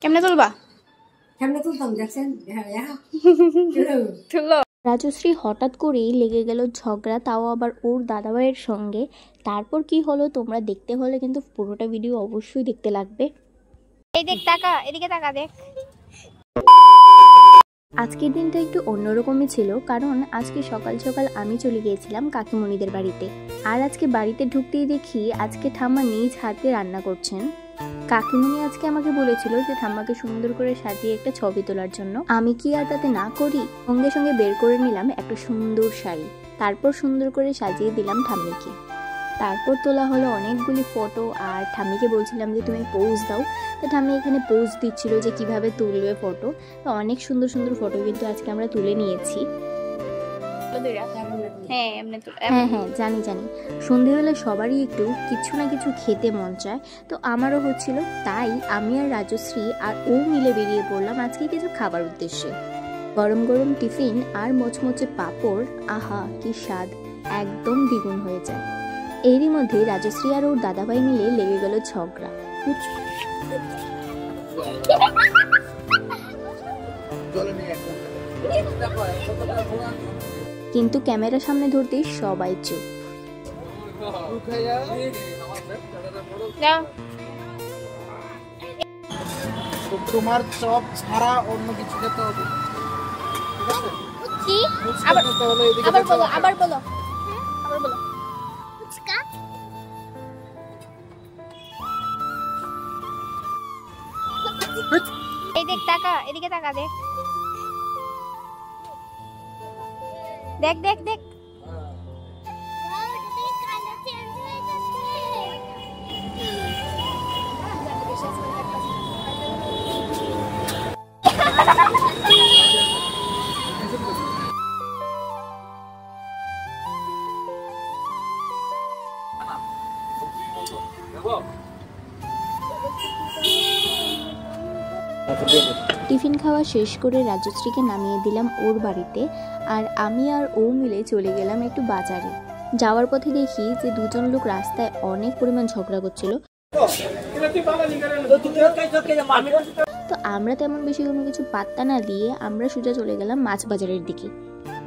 কেমনে তুলবা? কেমনে তুলতাম দেখছেন? রাজশ্রী হঠাৎ করেই লেগে গেল ঝগড়া, তাও আবার ওর দাদাভাইয়ের সঙ্গে। তারপর কি হলো তোমরা দেখতে হলে কিন্তু পুরোটা ভিডিও অবশ্যই দেখতে লাগবে। এই দেখ, টাকা এদিকে টাকা দেখ। আজকের দিনটা একটু অন্যরকমই ছিল, কারণ আজকে সকাল সকাল আমি চলে গিয়েছিলাম কাকিমণিদের বাড়িতে। আর আজকে বাড়িতে ঢুকতেই দেখি আজকে ঠাম্মা নিজ হাতে রান্না করছেন। কাকিমণি আজকে আমাকে বলেছিল যে ঠাম্মাকে সুন্দর করে সাজিয়ে একটা ছবি তোলার জন্য। আমি কি আর তাতে না করি? সঙ্গে সঙ্গে বের করে নিলাম একটা সুন্দর শাড়ি, তারপর সুন্দর করে সাজিয়ে দিলাম ঠাম্মিকে। তারপর তোলা হলো অনেকগুলি ফটো, আর ঠাম্মিকে বলছিলাম যে তুমি পোজ দাও। তো ঠাম্মি এখানে পোজ দিচ্ছিল যে কিভাবে তুলবে ফটো। তো অনেক সুন্দর সুন্দর ফটো কিন্তু আজকে আমরা তুলে নিয়েছি। হ্যাঁ হ্যাঁ জানি জানি, সন্ধেবেলা সবারই একটু কিছু না কিছু খেতে মন চায়, তো আমারও হচ্ছিল। তাই আমি আর রাজশ্রী আর ও মিলে বেরিয়ে পড়লাম আজকে কিছু খাবার উদ্দেশ্যে। গরম গরম টিফিন আর মোচমোচে পাঁপড়, আহা কি স্বাদ, একদম দ্বিগুণ হয়ে যায়। এরই মধ্যে রাজশ্রী আর ওর দাদাভাই মিলে লেগে গেল ঝগড়া। কিন্তু ক্যামেরার সামনে ধরতেই সবাই চুপ। তোমার চপ ছাড়া অন্য কিছু খেতে হবে। কি? আবার বলো, আবার বলো, আবার বলো। এই দেখ টাকা, এদিকে টাকা দেখ। দেখ দেখ দেখ। টিফিন খাওয়া শেষ করে রাজশ্রীকে নামিয়ে দিলাম ওর বাড়িতে, আর আমি আর ও মিলে চলে গেলাম একটু বাজারে। যাওয়ার পথে দেখি যে দুজন লোক রাস্তায় অনেক পরিমাণ ঝগড়া করছিল। তো আমরা তেমন বেশি কোনো কিছু পাত্তা না দিয়ে আমরা সোজা চলে গেলাম মাছ বাজারের দিকে।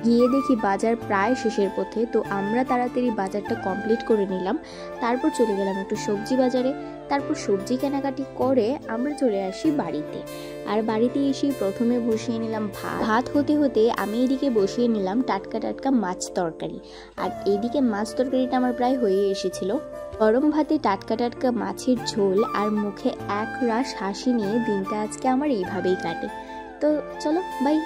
গিয়ে দেখি বাজার প্রায় শেষের পথে, তো আমরা তাড়াতাড়ি বাজারটা কমপ্লিট করে নিলাম। তারপর চলে গেলাম একটু সবজি বাজারে। তারপর সবজি কেনাকাটি করে আমরা চলে আসি বাড়িতে। আর বাড়িতে এসে প্রথমে বসিয়ে নিলাম ভাত হতে হতে আমি এদিকে বসিয়ে নিলাম টাটকা টাটকা মাছ তরকারি। আর এইদিকে মাছ তরকারিটা আমার প্রায় হয়ে এসেছিল। গরম ভাতে টাটকা টাটকা মাছের ঝোল আর মুখে এক রাশ হাসি নিয়ে দিনটা আজকে আমার এইভাবেই কাটে। তো চলো বাই।